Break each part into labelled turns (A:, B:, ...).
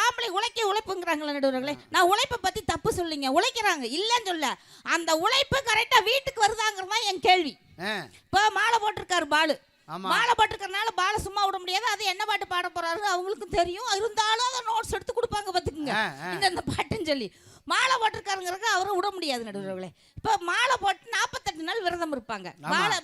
A: ஆம்பளை உழைப்புங்கிறாங்களே நடுவர்களே, நான் உழைப்பை பத்தி தப்பு சொல்லிங்க, உழைக்கிறாங்க இல்லன்னு சொல்ல, அந்த உழைப்பு கரெக்டா வீட்டுக்கு வருதாங்கிறது தான் என் கேள்வி. இப்போ மாலை போட்டிருக்காரு பாலு, மாலை போட்டிருக்கறனால பாலை சும்மா விட முடியாது, அது என்ன பாட்டு பாட போறாரு அவங்களுக்கும் தெரியும், இருந்தாலும் அதை நோட்ஸ் எடுத்து கொடுப்பாங்க பாத்துக்குங்க, இந்த பாட்டுன்னு சொல்லி. மாலை போட்டிருக்காருங்கிறக்க அவரை விட முடியாது நடுவர்களே. இப்போ மாலை போட்டு 48 நாள் விரதம் இருப்பாங்க.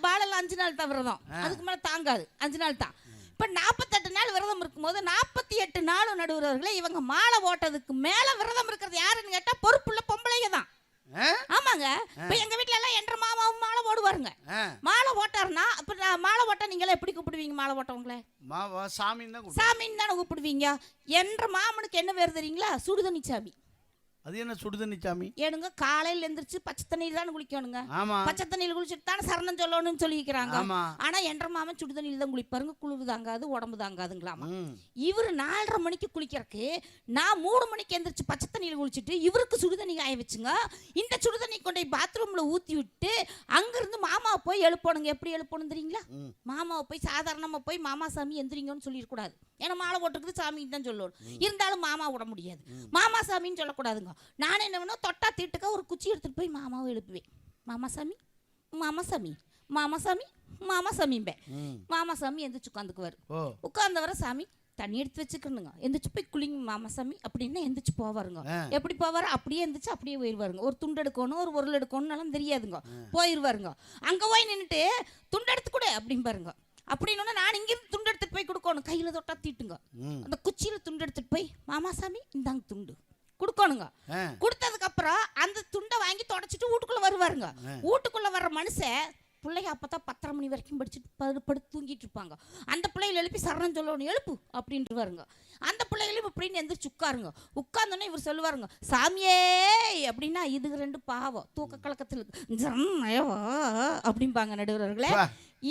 A: பாலெல்லாம் 5 நாள் தான் விரதம், அதுக்கு மேலே தாங்காது, 5 நாள் தான். இப்போ 48 நாள் விரதம் இருக்கும்போது 48 நாளும் நடுவர்களே இவங்க மாலை போட்டதுக்கு மேலே விரதம் இருக்கிறது யாருன்னு கேட்டால் பொறுப்புள்ள பொம்பளைங்க தான். ஆமாங்க. இப்ப எங்க வீட்டுல எல்லாம் என்ற மாமாவும் மாலை போடுவாருங்க. மாலை போட்டாருன்னா இப்ப மாலை போட்டா நீங்க எல்லாம் எப்படி கூப்பிடுவீங்க? மாலை போட்டவங்களே சாமின்னு தானே கூப்பிடுவீங்க. என்ற மாமனுக்கு என்ன பேர் தெரியுங்களா? சுடுதண்ணி சாமி.
B: அது என்ன சுடுதண்ணி சாமி?
A: ஏனுங்க காலையில எந்திரிச்சு பச்சை தண்ணியில தான் குளிக்கணுங்க. பச்சை தண்ணியில குளிச்சுட்டு தானே சரணம் சொல்லணும்னு சொல்லிக்கிறாங்க. ஆனா என்ற மாமன் சுடு தண்ணியில தான் குளிப்பாருங்க. குளிர் தாங்காது, உடம்பு தாங்காதுங்களாமா. இவரு 4:30 மணிக்கு குளிக்கிறக்கு நான் 3 மணிக்கு எந்திரிச்சு பச்சை தண்ணியில குளிச்சுட்டு இவருக்கு சுடுதண்ணி காய வச்சுங்க. இந்த சுடுதண்ணி கொண்டு போய் பாத்ரூம்ல ஊத்தி விட்டு அங்கிருந்து மாமாவை போய் எழுப்பணுங்க. எப்படி எழுப்பணும் தெரியுங்களா? மாமாவை போய் சாதாரணமா போய் மாமா சாமி எந்திரிங்கன்னு சொல்லிடக்கூடாது. ஏன்னா மாலை போட்டுருக்குது சாமின்னு தான் சொல்லணும். இருந்தாலும் மாமா விட முடியாது, மாமா சாமின்னு சொல்லக்கூடாதுங்க. நான் என்ன வேணும், தொட்டா தீட்டுக்கா ஒரு குச்சி எடுத்துட்டு போய் மாமாவை எழுப்புவேன். மாமா சாமி, மாமா சாமி, மாமா சாமி, மாமா சாமிம்பேன். மாமா சாமி எந்திரிச்சு உட்காந்துக்குவாரு. உட்கார்ந்தவரை சாமி தண்ணி எடுத்து வச்சுக்கணுங்க, எந்திரிச்சு போய் குளிங்க மாமா சாமி அப்படின்னு எந்திரிச்சு போவாருங்க. எப்படி போவாரு? அப்படியே எந்திரிச்சு அப்படியே போயிடுவாருங்க. ஒரு துண்டு எடுக்கணும், ஒரு உருள் எடுக்கணும்னாலும் தெரியாதுங்க, போயிடுவாருங்க. அங்க போய் நின்றுட்டு துண்டு எடுத்து கொடு அப்படின்னு பாருங்க. அப்படின்னு நான் இங்கிருந்து துண்டு எடுத்துட்டு போய் கொடுக்கணும். கையில தொட்டா தீட்டுங்க, அந்த குச்சியில துண்டு எடுத்துட்டு போய் மாமா சாமி இந்தாங்க துண்டு கொடுக்கணுங்க. கொடுத்ததுக்கு அப்புறம் அந்த துண்டை வாங்கி தொடச்சிட்டு வீட்டுக்குள்ள வருவாருங்க. வீட்டுக்குள்ள வர்ற மனுஷன் பிள்ளைங்க அப்பதான் 10:30 மணி வரைக்கும் படிச்சுட்டு படுத்து தூங்கிட்டு இருப்பாங்க. அந்த பிள்ளைகளை எழுப்பி சரணம் சொல்லணும், எழுப்பு அப்படின்ட்டு வருங்க. அந்த பிள்ளைகளையும் இப்படின்னு எந்திரிச்சு உட்காருங்க. உட்கார்ந்தோன்னே இவர் சொல்லுவாருங்க, சாமியே அப்படின்னா இதுக்கு 2 பாவம் தூக்க கலக்கத்தில் அப்படிம்பாங்க நடுவர்களே.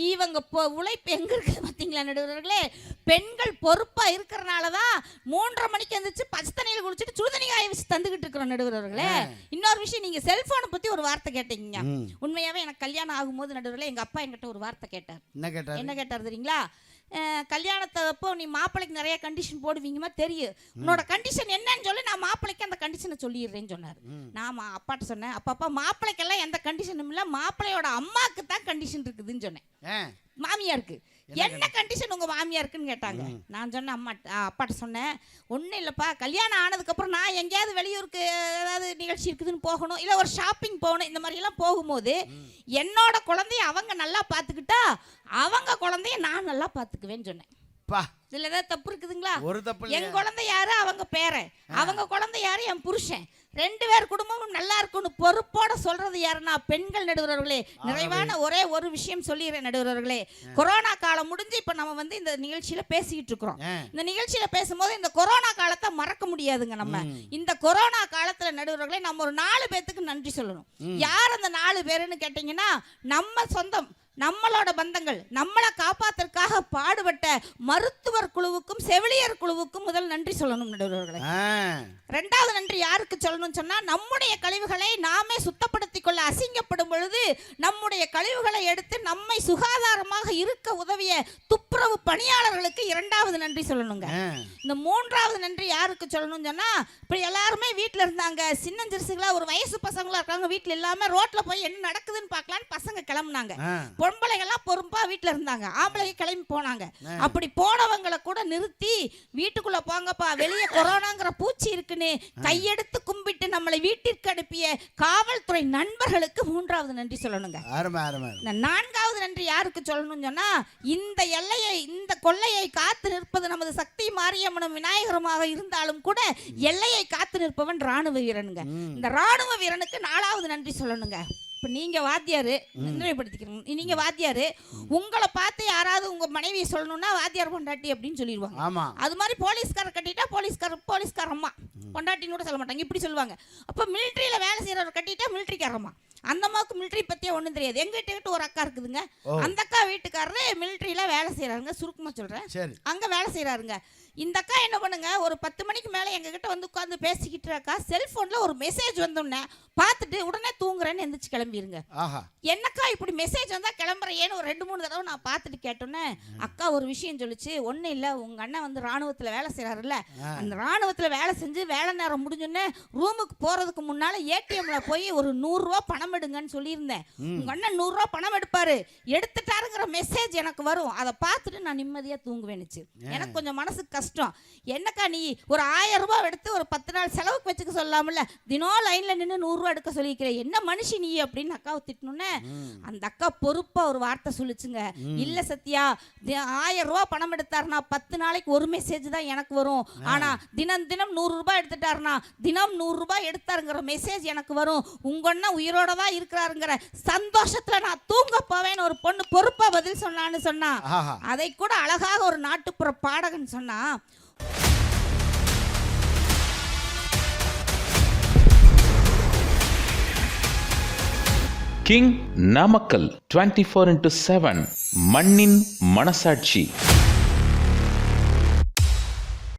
A: இவங்க உழைப்பு எங்க இருக்கு பார்த்தீங்களா நடுவர்களே? பெண்கள் பொறுப்பா இருக்கிறனாலதான் 3:30 மணிக்கு எந்திரிச்சு பச்சை தண்ணியில குளிச்சுட்டு சுடுதண்ணி காய வச்சு தந்துகிட்டு இருக்கிறோம் நடுவர்களே. இன்னொரு விஷயம், நீங்க செல்போனை பத்தி ஒரு வார்த்தை கேட்டீங்க. உண்மையாவே எனக்கு கல்யாணம் ஆகும்போது நடுவர்களே எங்க அப்பா என்கிட்ட ஒரு வார்த்தை கேட்டார். என்ன கேட்டார் தெரியுங்களா? கல்யாணத்தை அப்போ நீ மாப்பிள்ளைக்கு நிறைய கண்டிஷன் போடுவீங்கமா தெரியும், உன்னோட கண்டிஷன் என்னன்னு சொல்லி நான் மாப்பிள்ளைக்கு அந்த கண்டிஷனை சொல்லிடுறேன்னு சொன்னார். நான் அப்பாட்ட சொன்னேன், அப்பா மாப்பிள்ளைக்கெல்லாம் எந்த கண்டிஷனும் இல்லை, மாப்பிள்ளையோட அம்மாவுக்கு தான் கண்டிஷன் இருக்குதுன்னு சொன்னேன். மாமியாருக்கு என்ன கண்டிஷன் உங்க மாமியாருக்குன்னு கேட்டாங்க. நான் சொன்னேன் அப்பாட்ட சொன்னேன், ஒன்றும் இல்லைப்பா, கல்யாணம் ஆனதுக்கப்புறம் நான் எங்கேயாவது வெளியூருக்கு ஏதாவது நிகழ்ச்சி இருக்குதுன்னு போகணும், இல்லை ஒரு ஷாப்பிங் போகணும், இந்த மாதிரிலாம் போகும்போது என்னோட குழந்தைய அவங்க நல்லா பார்த்துக்கிட்டா அவங்க குழந்தைய நான் நல்லா பார்த்துக்குவேன்னு சொன்னேன். இதுல ஏதாவது தப்பு இருக்குதுங்களா? என் குழந்தை யாரு? அவங்க பேரன். அவங்க குழந்தை யாரு? என் புருஷன். 2 பேர் குடும்பமும் நல்லா இருக்கும்னு பொறுப்போட சொல்றது யாருன்னா பெண்கள் நடுவர்களே. நிறைவான ஒரே ஒரு விஷயம் சொல்லிடுறேன் நடுவர்களே. கொரோனா காலம் முடிஞ்சு இப்ப நம்ம இந்த நிகழ்ச்சியில பேசிக்கிட்டு இருக்கிறோம். இந்த நிகழ்ச்சியில பேசும்போது இந்த கொரோனா காலத்தை மறக்க முடியாதுங்க. நம்ம இந்த கொரோனா காலத்துல நடுவர்களே நம்ம ஒரு 4 பேத்துக்கு நன்றி சொல்லணும். யார் அந்த 4 பேருன்னு கேட்டீங்கன்னா, நம்ம சொந்தம், நம்மளோட பந்தங்கள், நம்மளை காப்பாத்துறதுக்காக பாடுபட்ட மருத்துவர் குழுவுக்கும் செவிலியர் குழுவுக்கும் முதல் நன்றி சொல்லணும் நடுவர்களே. 2வது நன்றி யாருக்கு சொல்லணும்னு சொன்னா, நம்முடைய கழிவுகளை நாமே சுத்தப்படுத்திக் கொள்ள அசிங்கப்படும் பொழுது நம்முடைய கழிவுகளை எடுத்து நம்மை சுகாதாரமாக இருக்க உதவிய துப்புரவு பணியாளர்களுக்கு 2வது நன்றி சொல்லணுங்க. இந்த 3வது நன்றி யாருக்கு சொல்லணும்னு சொன்னா, இப்ப எல்லாருமே வீட்டுல இருந்தாங்க, சின்னஞ்சிறுசுகளா ஒரு வயசு பசங்களா இருக்காங்க, வீட்டுல இல்லாம ரோட்ல போய் என்ன நடக்குதுன்னு பார்க்கலான்னு பசங்க கிளம்புனாங்க. பொம்பளைகள்லாம் பொறுப்பா வீட்டுல இருந்தாங்க, ஆம்பளைங்க கிளம்பி போனாங்க. அப்படி போனவங்களை கூட நிறுத்தி வீட்டுக்குள்ள போங்கப்பா, வெளியே கொரோனாங்கிற பூச்சி இருக்குன்னு கையெடுத்து கும்பிட்டு நம்மளை வீட்டிற்கு அனுப்பிய காவல்துறை நண்பர்களுக்கு 3வது நன்றி சொல்லணுங்க. 4வது நன்றி யாருக்கு சொல்லணும்னு சொன்னா, இந்த எல்லையை, இந்த கொள்ளையை காத்து நிற்பது நமது சக்தி மாரியம்மனும் விநாயகருமாக இருந்தாலும் கூட எல்லையை காத்து நிற்பவன் ராணுவ வீரனுங்க. இந்த ராணுவ வீரனுக்கு 4வது நன்றி சொல்லணுங்க. இப்போ நீங்கள் வாத்தியார், நினைவுபடுத்திக்கிறீங்க, நீங்கள் வாத்தியார், உங்களை பார்த்து யாராவது உங்கள் மனைவியை சொல்லணும்னா வாத்தியார் பொண்டாட்டி அப்படின்னு சொல்லிடுவாங்க. அது மாதிரி போலீஸ்காரர் கட்டிட்டா போலீஸ்கார அம்மா பொண்டாட்டின்னு கூட சொல்ல மாட்டாங்க, இப்படி சொல்லுவாங்க. அப்போ மிலிட்ரியில் வேலை செய்கிறவர் கட்டிட்டா மிலிட்ரிக்காரம்மா. அந்த அம்மாவுக்கு மிலிட்ரி பற்றியே ஒன்றும் தெரியாது. எங்கிட்ட ஒரு அக்கா இருக்குதுங்க, அந்த அக்கா வீட்டுக்காரரு மிலிட்ரியில் வேலை செய்கிறாருங்க, சுருக்கமாக சொல்கிறேன், அங்கே வேலை செய்கிறாருங்க. இந்த அக்கா என்ன பண்ணுங்க, ஒரு 10 மணிக்கு மேலே எங்ககிட்ட வந்து உட்காந்து பேசிக்கிட்டு இருக்கா. செல்போன்ல ஒரு மெசேஜ் வந்தோடனே பார்த்துட்டு உடனே தூங்குறேன்னு எந்திரிச்சு கிளம்பிருங்க.
B: ஆஹா.
A: என்னக்கா இப்படி மெசேஜ் வந்தா கிளம்புறேன்னு ஒரு 2-3 தடவை நான் பார்த்துட்டு கேட்டோன்னே அக்கா ஒரு விஷயம் சொல்லிச்சு. ஒன்றும் இல்லை, உங்க அண்ணன் வந்து ராணுவத்தில் வேலை செய்கிறாருல்ல, அந்த ராணுவத்தில் வேலை செஞ்சு வேலை நேரம் முடிஞ்சோடனே ரூமுக்கு போகிறதுக்கு முன்னால் ஏடிஎம்ல போய் ஒரு 100 ரூபா பணம் எடுங்கன்னு சொல்லியிருந்தேன். உங்க அண்ணன் 100 ரூபா பணம் எடுப்பாரு, எடுத்துட்டாருங்கிற மெசேஜ் எனக்கு வரும். அதை பார்த்துட்டு நான் நிம்மதியாக தூங்குவேனுச்சு. எனக்கு கொஞ்சம் மனசுக்கு கஷ்டம். என்னக்கா நீ ஒரு 1000 ரூபாய் எடுத்து ஒரு 10 நாள் செலவுக்கு வச்சுக்க சொல்லாமல, தினம் லைன்ல நின்று 100 ரூபா எடுக்க சொல்லிக்கிறேன், என்ன மனுஷி நீ அப்படின்னு அக்காவை திட்டணுன்னே அந்த அக்கா பொறுப்பா ஒரு வார்த்தை சொல்லிச்சுங்க. இல்ல சத்யா, 1000 ரூபாய் பணம் எடுத்தாருனா 10 நாளைக்கு ஒரு மெசேஜ் தான் எனக்கு வரும். ஆனா தினம் தினம் 100 ரூபாய் எடுத்துட்டாருனா தினம் 100 ரூபாய் எடுத்தாருங்கிற மெசேஜ் எனக்கு வரும். உங்க அண்ணன் உயிரோட தான் இருக்கிறாருங்கிற சந்தோஷத்துல நான் தூங்க போவேன்னு ஒரு பொண்ணு பொறுப்பா பதில் சொன்னான்னு சொன்னா. அதை கூட அழகாக ஒரு நாட்டுப்புற பாடகன் சொன்னா.
C: கிங் நாமக்கல் 24/7 மண்ணின் மனசாட்சி.